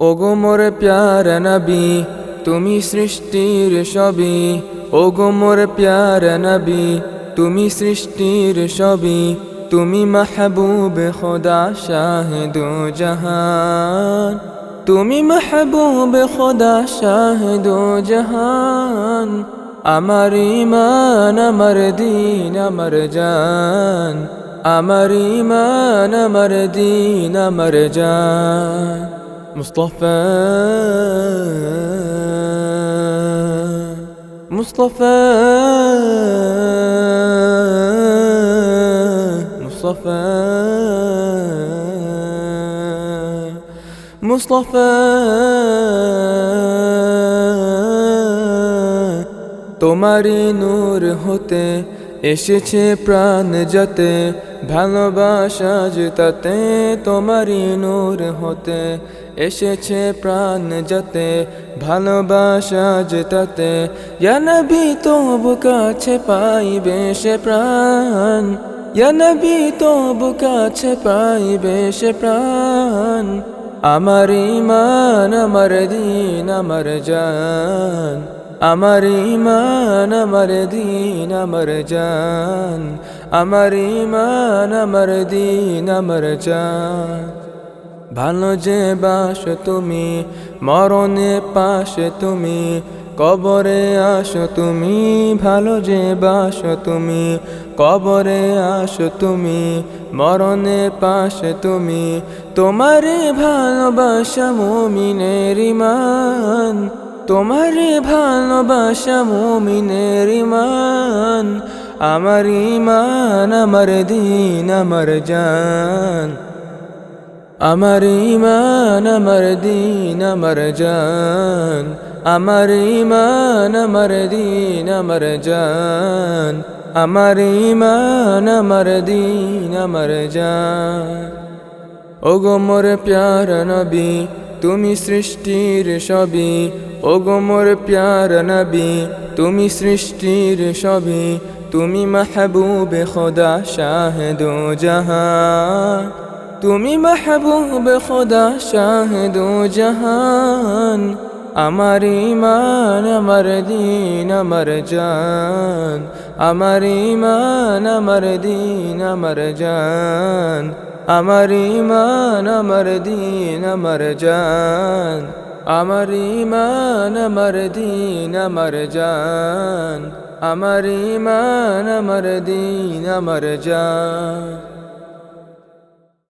ওগো মোর প্যারা নবী তুমি সৃষ্টির সবই। ওগো মোর প্যারা নবী তুমি সৃষ্টির সবই। তুমি মাহবুব খোদা শাহিদু জাহান। তুমি মাহবুব খোদা শাহিদু জাহান। আমার ঈমান আমার দীন আমার জান। আমার ঈমান আমার দীন আমার জান। مصطفى مصطفى مصطفى مصطفى তোমারি নূর হতে এসেছে প্রাণ যাতে, ভালোবাসা জেতাতে। তোমারি নূর হতে এসেছে প্রাণ যাতে, ভালোবাসা জেতাতে। ইয়া নবী তবু কাছে পাইবে সে প্রাণ। ইয়া নবী তবু কাছে পাইবে সে প্রাণ। আমার ঈমান আমার দীন আমার জান। আমার ঈমান আমার দীন আমার জান। আমার ঈমান আমার দীন আমার জান। ভালো যে বাসো তুমি মরণে পাশে তুমি, কবরে আসো তুমি। ভালো যে বাসো তুমি কবরে আসো তুমি, মরণে পাশে তুমি। তোমারে ভালোবাসা মুমিনের ঈমান। তোমারে ভালোবাসা মুমিনের ঈমান। আমার ঈমান আমার দীন আমার জান। আমার ঈমান আমার দীন আমার জান। আমার ঈমান আমার দীন আমার জান। আমার ঈমান আমার দীন আমার জান। ওগো মোর প্যারা নবী তুমি সৃষ্টির সবই। ওগো মোর প্যারা নবী তুমি সৃষ্টির সবই। তুমি মাহবুব খোদা শাহিদু জাহান। তুমি মাহবুব খোদা শাহিদু জাহান। আমার ঈমান আমার দীন আমার জান। আমার ঈমান আমার দীন আমার জান। আমার ঈমান আমার দীন আমার জান। আমার ঈমান আমার দীন আমার জান। আমার ঈমান আমার দীন আমার জান।